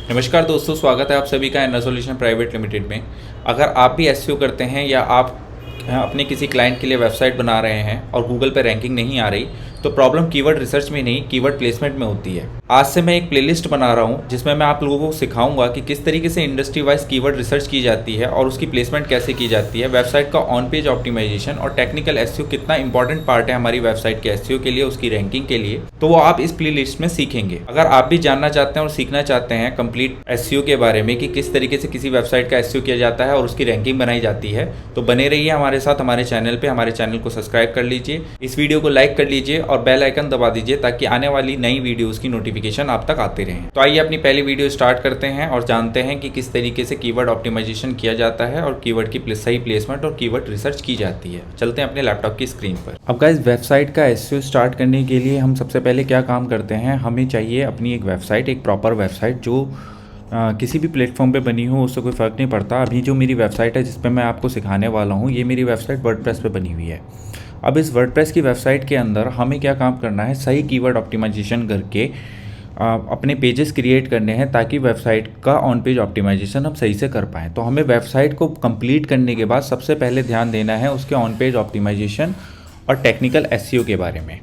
नमस्कार दोस्तों, स्वागत है आप सभी का एन सॉल्यूशन प्राइवेट लिमिटेड में। अगर आप भी एसईओ करते हैं या आप अपने किसी क्लाइंट के लिए वेबसाइट बना रहे हैं और गूगल पे रैंकिंग नहीं आ रही, तो प्रॉब्लम कीवर्ड रिसर्च में नहीं, कीवर्ड प्लेसमेंट में होती है। आज से मैं एक प्लेलिस्ट बना रहा हूं जिसमें मैं आप लोगों को सिखाऊंगा कि किस तरीके से इंडस्ट्री वाइज कीवर्ड रिसर्च की जाती है और उसकी प्लेसमेंट कैसे की जाती है, वेबसाइट का ऑन पेज ऑप्टिमाइजेशन और टेक्निकल एसईओ कितना इंपॉर्टेंट पार्ट है हमारी वेबसाइट के एसईओ के लिए, उसकी रैंकिंग के लिए। तो वो आप इस प्लेलिस्ट में सीखेंगे। अगर आप भी जानना चाहते हैं और सीखना चाहते हैं कंप्लीट एसईओ के बारे में कि किस तरीके से किसी वेबसाइट का एसईओ किया जाता है और उसकी रैंकिंग बनाई जाती है, तो बने रहिए हमारे साथ हमारे चैनल पे। हमारे चैनल को सब्सक्राइब कर लीजिए, इस वीडियो को लाइक कर लीजिए और बेल आइकन दबा दीजिए ताकि आने वाली नई वीडियोस की नोटिफिकेशन आप तक आते रहें। तो आइए अपनी पहली वीडियो स्टार्ट करते हैं और जानते हैं कि किस तरीके से कीवर्ड ऑप्टिमाइजेशन किया जाता है और कीवर्ड की सही प्लेसमेंट और कीवर्ड रिसर्च की जाती है। चलते हैं अपने लैपटॉप की स्क्रीन पर। अब गाइस, वेबसाइट का एसईओ स्टार्ट करने के लिए हम सबसे पहले क्या काम करते हैं, हमें चाहिए अपनी एक वेबसाइट, एक प्रॉपर वेबसाइट जो किसी भी प्लेटफॉर्म पे बनी हो, उससे कोई फ़र्क नहीं पड़ता। अभी जो मेरी वेबसाइट है जिस पे मैं आपको सिखाने वाला हूँ, ये मेरी वेबसाइट वर्डप्रेस पे बनी हुई है। अब इस वर्डप्रेस की वेबसाइट के अंदर हमें क्या काम करना है, सही कीवर्ड ऑप्टिमाइजेशन करके अपने पेजेस क्रिएट करने हैं ताकि वेबसाइट का ऑन पेज ऑप्टिमाइजेशन हम सही से कर पाएँ। तो हमें वेबसाइट को कंप्लीट करने के बाद सबसे पहले ध्यान देना है उसके ऑन पेज ऑप्टिमाइजेशन और टेक्निकल एसईओ के बारे में।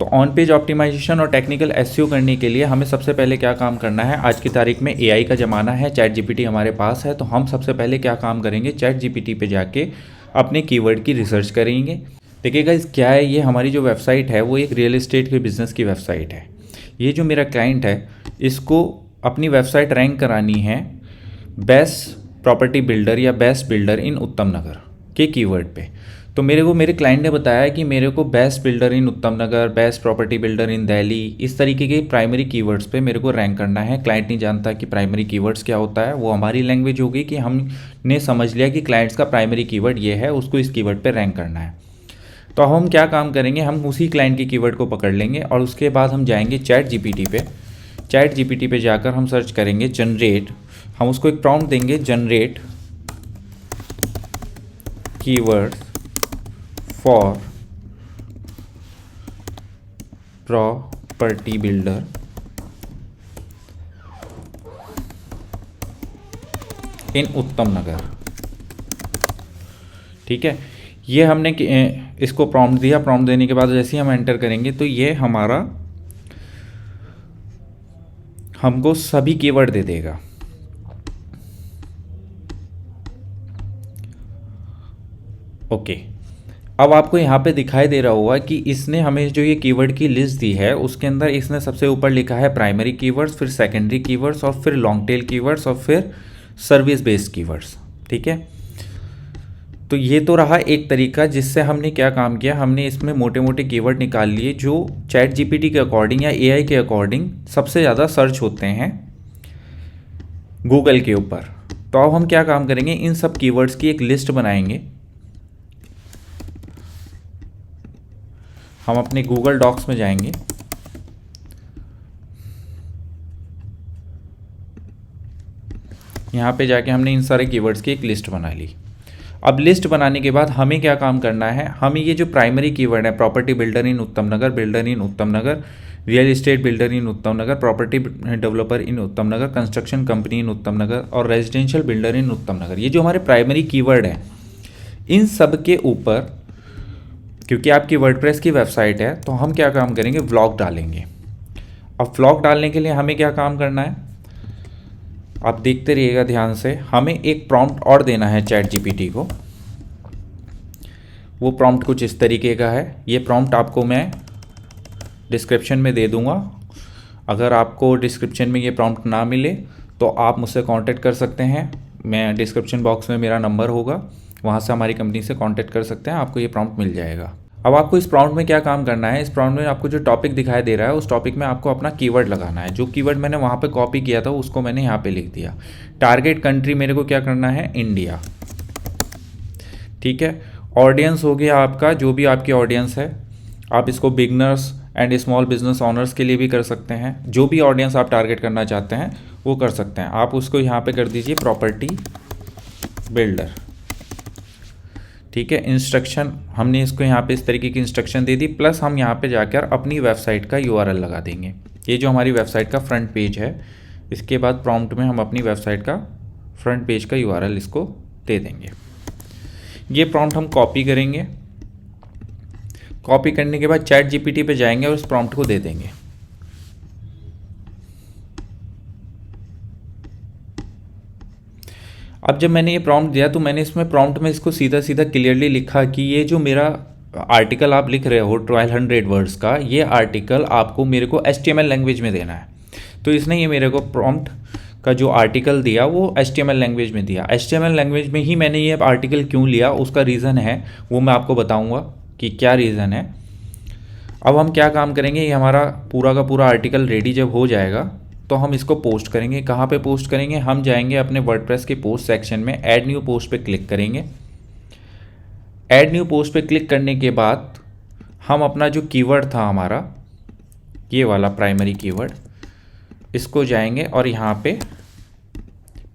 तो ऑन पेज ऑप्टिमाइजेशन और टेक्निकल एसईओ करने के लिए हमें सबसे पहले क्या काम करना है, आज की तारीख में एआई का ज़माना है, चैट जीपीटी हमारे पास है, तो हम सबसे पहले क्या काम करेंगे, चैट जीपीटी पे जाके अपने कीवर्ड की रिसर्च करेंगे। देखिएगा इस क्या है, ये हमारी जो वेबसाइट है वो एक रियल एस्टेट के बिज़नेस की वेबसाइट है। ये जो मेरा क्लाइंट है इसको अपनी वेबसाइट रैंक करानी है बेस्ट प्रॉपर्टी बिल्डर या बेस्ट बिल्डर इन उत्तम नगर के कीवर्ड पे। तो मेरे क्लाइंट ने बताया कि मेरे को best builder in Uttam Nagar, best property builder इन दिल्ली, इस तरीके के प्राइमरी कीवर्ड्स पे मेरे को रैंक करना है। क्लाइंट नहीं जानता कि प्राइमरी कीवर्ड्स क्या होता है, वो हमारी लैंग्वेज होगी कि हमने समझ लिया कि क्लाइंट्स का प्राइमरी कीवर्ड ये है, उसको इस कीवर्ड पे रैंक करना है। तो हम क्या काम करेंगे, हम उसी क्लाइंट की कीवर्ड को पकड़ लेंगे और उसके बाद हम जाएंगे चैट जीपीटी पे। चैट जीपीटी पे जाकर हम सर्च करेंगे जनरेट, हम उसको एक प्रॉम्प्ट देंगे, generate keyword for property builder in Uttam Nagar. ठीक है, ये हमने इसको प्रॉम्प्ट दिया। प्रॉम्प्ट देने के बाद जैसे ही हम एंटर करेंगे तो ये हमारा हमको सभी कीवर्ड दे देगा। ओके, अब आपको यहाँ पे दिखाई दे रहा होगा कि इसने हमें जो ये कीवर्ड की लिस्ट दी है उसके अंदर इसने सबसे ऊपर लिखा है प्राइमरी कीवर्ड्स, फिर सेकेंडरी कीवर्ड्स और फिर लॉन्ग टेल कीवर्ड्स और फिर सर्विस बेस्ड कीवर्ड्स। ठीक है, तो ये तो रहा एक तरीका जिससे हमने क्या काम किया, हमने इसमें मोटे मोटे कीवर्ड निकाल लिए जो चैट जीपीटी के अकॉर्डिंग या एआई के अकॉर्डिंग सबसे ज़्यादा सर्च होते हैं गूगल के ऊपर। तो अब हम क्या काम करेंगे, इन सब कीवर्ड्स की एक लिस्ट बनाएंगे। हम अपने गूगल डॉक्स में जाएंगे, यहाँ पे जाके हमने इन सारे कीवर्ड्स की एक लिस्ट बना ली। अब लिस्ट बनाने के बाद हमें क्या काम करना है, हमें ये जो प्राइमरी कीवर्ड है, property builder in Uttam Nagar, builder in Uttam Nagar, real estate builder in Uttam Nagar, property developer in Uttam Nagar, construction company इन उत्तम नगर और रेजिडेंशियल बिल्डर इन उत्तम नगर, ये जो हमारे प्राइमरी कीवर्ड हैं, इन सब के ऊपर, क्योंकि आपकी वर्डप्रेस की वेबसाइट है तो हम क्या काम करेंगे, व्लॉग डालेंगे। अब व्लॉग डालने के लिए हमें क्या काम करना है, आप देखते रहिएगा ध्यान से। हमें एक प्रॉम्प्ट और देना है चैट जीपीटी को। वो प्रॉम्प्ट कुछ इस तरीके का है। ये प्रॉम्प्ट आपको मैं डिस्क्रिप्शन में दे दूंगा। अगर आपको डिस्क्रिप्शन में ये प्रॉम्प्ट ना मिले तो आप मुझसे कांटेक्ट कर सकते हैं। मैं डिस्क्रिप्शन बॉक्स में मेरा नंबर होगा, वहाँ से हमारी कंपनी से कांटेक्ट कर सकते हैं, आपको ये प्रॉम्प्ट मिल जाएगा। अब आपको इस प्रॉम्प्ट में क्या काम करना है, इस प्रॉम्प्ट में आपको जो टॉपिक दिखाई दे रहा है उस टॉपिक में आपको अपना कीवर्ड लगाना है। जो कीवर्ड मैंने वहाँ पे कॉपी किया था उसको मैंने यहाँ पे लिख दिया। टारगेट कंट्री मेरे को क्या करना है, इंडिया। ठीक है, ऑडियंस हो गया आपका, जो भी आपकी ऑडियंस है, आप इसको beginners and small business honours के लिए भी कर सकते हैं। जो भी ऑडियंस आप टारगेट करना चाहते हैं वो कर सकते हैं। आप उसको यहाँ पे कर दीजिए प्रॉपर्टी बिल्डर। ठीक है, इंस्ट्रक्शन हमने इसको यहाँ पे इस तरीके की इंस्ट्रक्शन दे दी, प्लस हम यहाँ पे जाकर अपनी वेबसाइट का यूआरएल लगा देंगे। ये जो हमारी वेबसाइट का फ्रंट पेज है, इसके बाद प्रॉम्प्ट में हम अपनी वेबसाइट का फ्रंट पेज का यूआरएल इसको दे देंगे। ये प्रॉम्प्ट हम कॉपी करेंगे। कॉपी करने के बाद चैट जीपीटी पे जाएंगे और उस प्रॉम्प्ट को दे देंगे। अब जब मैंने ये प्रॉम्प्ट दिया तो मैंने इसमें प्रॉम्प्ट में इसको सीधा सीधा क्लियरली लिखा कि ये जो मेरा आर्टिकल आप लिख रहे हो 1200 वर्ड्स का, ये आर्टिकल आपको मेरे को HTML लैंग्वेज में देना है। तो इसने ये मेरे को प्रॉम्प्ट का जो आर्टिकल दिया वो HTML लैंग्वेज में दिया। HTML लैंग्वेज में ही मैंने ये आर्टिकल क्यों लिया, उसका रीज़न है वो मैं आपको बताऊंगा कि क्या रीज़न है। अब हम क्या काम करेंगे, ये हमारा पूरा का पूरा आर्टिकल रेडी जब हो जाएगा तो हम इसको पोस्ट करेंगे। कहाँ पे पोस्ट करेंगे, हम जाएंगे अपने वर्डप्रेस के पोस्ट सेक्शन में, ऐड न्यू पोस्ट पे क्लिक करेंगे। ऐड न्यू पोस्ट पे क्लिक करने के बाद हम अपना जो कीवर्ड था हमारा, ये वाला प्राइमरी कीवर्ड, इसको जाएंगे और यहाँ पे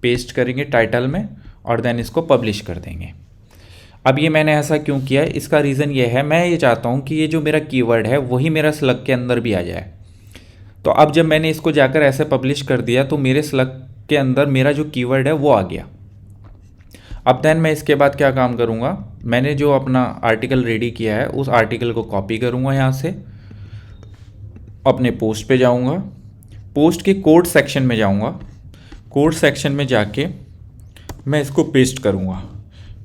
पेस्ट करेंगे टाइटल में और देन इसको पब्लिश कर देंगे। अब ये मैंने ऐसा क्यों किया है, इसका रीज़न ये है, मैं ये चाहता हूँ कि ये जो मेरा कीवर्ड है वही मेरा स्लग के अंदर भी आ जाए। तो अब जब मैंने इसको जाकर ऐसे पब्लिश कर दिया तो मेरे स्लग के अंदर मेरा जो कीवर्ड है वो आ गया। अब देन मैं इसके बाद क्या काम करूँगा, मैंने जो अपना आर्टिकल रेडी किया है उस आर्टिकल को कॉपी करूँगा, यहाँ से अपने पोस्ट पे जाऊँगा, पोस्ट के कोड सेक्शन में जाऊँगा, कोड सेक्शन में जाके मैं इसको पेस्ट करूँगा।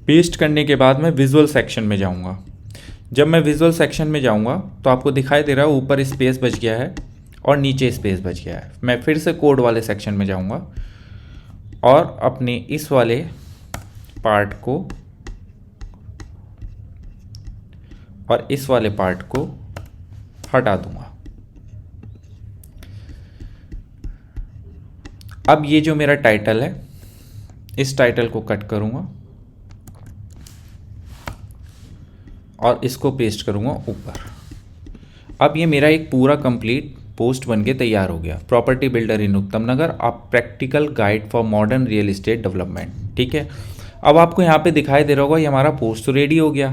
पेस्ट करने के बाद मैं विजुअल सेक्शन में जाऊँगा। जब मैं विजुअल सेक्शन में जाऊँगा तो आपको दिखाई दे रहा है ऊपर स्पेस बच गया है और नीचे स्पेस बच गया है। मैं फिर से कोड वाले सेक्शन में जाऊँगा और अपने इस वाले पार्ट को और इस वाले पार्ट को हटा दूँगा। अब ये जो मेरा टाइटल है, इस टाइटल को कट करूँगा और इसको पेस्ट करूँगा ऊपर। अब ये मेरा एक पूरा कंप्लीट पोस्ट बन के तैयार हो गया। Property builder in Uttam Nagar, a practical guide for modern real estate development. ठीक है, अब आपको यहाँ पे दिखाई दे रहा होगा ये हमारा पोस्ट तो रेडी हो गया।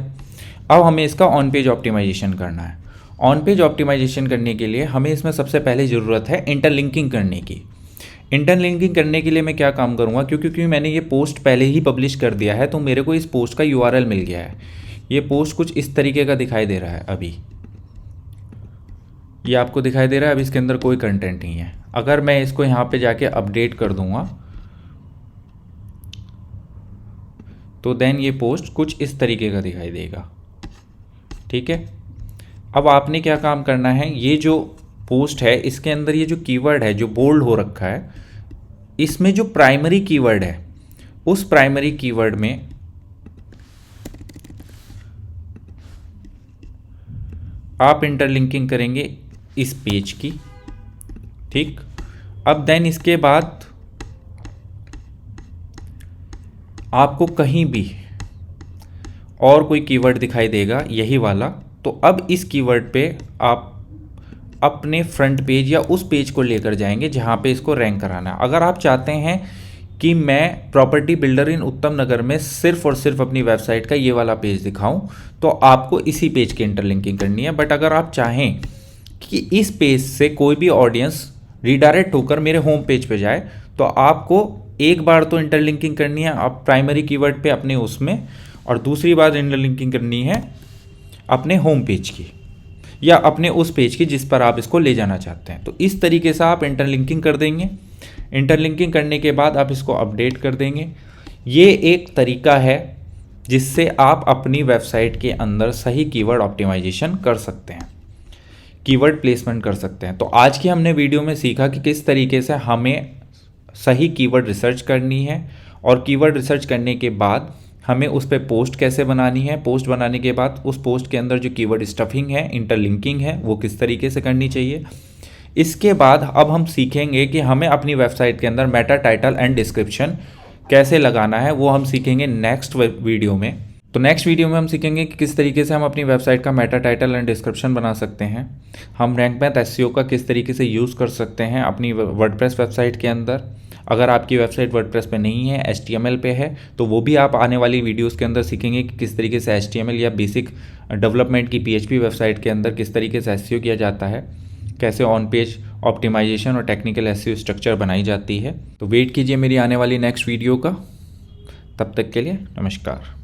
अब हमें इसका ऑन पेज ऑप्टिमाइजेशन करना है। ऑन पेज ऑप्टिमाइजेशन करने के लिए हमें इसमें सबसे पहले ज़रूरत है इंटरलिंकिंग करने की। इंटरलिंकिंग करने के लिए मैं क्या काम करूँगा, क्योंकि मैंने ये पोस्ट पहले ही पब्लिश कर दिया है तो मेरे को इस पोस्ट का यूआरएल मिल गया है। ये पोस्ट कुछ इस तरीके का दिखाई दे रहा है। अभी ये आपको दिखाई दे रहा है, अब इसके अंदर कोई कंटेंट नहीं है। अगर मैं इसको यहाँ पे जाके अपडेट कर दूंगा तो देन ये पोस्ट कुछ इस तरीके का दिखाई देगा। ठीक है, अब आपने क्या काम करना है, ये जो पोस्ट है इसके अंदर ये जो कीवर्ड है जो बोल्ड हो रखा है, इसमें जो प्राइमरी कीवर्ड है उस प्राइमरी कीवर्ड में आप इंटरलिंकिंग करेंगे इस पेज की। ठीक, अब देन इसके बाद आपको कहीं भी और कोई कीवर्ड दिखाई देगा यही वाला, तो अब इस कीवर्ड पे आप अपने फ्रंट पेज या उस पेज को लेकर जाएंगे जहां पे इसको रैंक कराना है। अगर आप चाहते हैं कि मैं प्रॉपर्टी बिल्डर इन उत्तम नगर में सिर्फ और सिर्फ अपनी वेबसाइट का ये वाला पेज दिखाऊं तो आपको इसी पेज की इंटरलिंकिंग करनी है। बट अगर आप चाहें कि इस पेज से कोई भी ऑडियंस रीडायरेक्ट होकर मेरे होम पेज पे जाए तो आपको एक बार तो इंटरलिंकिंग करनी है आप प्राइमरी कीवर्ड पे अपने उसमें, और दूसरी बार इंटरलिंकिंग करनी है अपने होम पेज की या अपने उस पेज की जिस पर आप इसको ले जाना चाहते हैं। तो इस तरीके से आप इंटरलिंकिंग कर देंगे। इंटरलिंकिंग करने के बाद आप इसको अपडेट कर देंगे। ये एक तरीका है जिससे आप अपनी वेबसाइट के अंदर सही कीवर्ड ऑप्टिमाइजेशन कर सकते हैं, कीवर्ड प्लेसमेंट कर सकते हैं। तो आज की हमने वीडियो में सीखा कि किस तरीके से हमें सही कीवर्ड रिसर्च करनी है और कीवर्ड रिसर्च करने के बाद हमें उस पर पोस्ट कैसे बनानी है। पोस्ट बनाने के बाद उस पोस्ट के अंदर जो कीवर्ड स्टफिंग है, इंटरलिंकिंग है, वो किस तरीके से करनी चाहिए। इसके बाद अब हम सीखेंगे कि हमें अपनी वेबसाइट के अंदर मेटा टाइटल एंड डिस्क्रिप्शन कैसे लगाना है, वो हम सीखेंगे नेक्स्ट वीडियो में। तो नेक्स्ट वीडियो में हम सीखेंगे कि किस तरीके से हम अपनी वेबसाइट का मेटा टाइटल एंड डिस्क्रिप्शन बना सकते हैं। हम रैंक मैथ एसईओ का किस तरीके से यूज़ कर सकते हैं अपनी वर्डप्रेस वेबसाइट के अंदर। अगर आपकी वेबसाइट वर्डप्रेस पे नहीं है, HTML पे है, तो वो भी आप आने वाली वीडियोस के अंदर सीखेंगे कि किस तरीके से HTML या बेसिक डेवलपमेंट की PHP वेबसाइट के अंदर किस तरीके से SEO किया जाता है, कैसे ऑन पेज ऑप्टिमाइजेशन और टेक्निकल एसईओ स्ट्रक्चर बनाई जाती है। तो वेट कीजिए मेरी आने वाली नेक्स्ट वीडियो का। तब तक के लिए नमस्कार।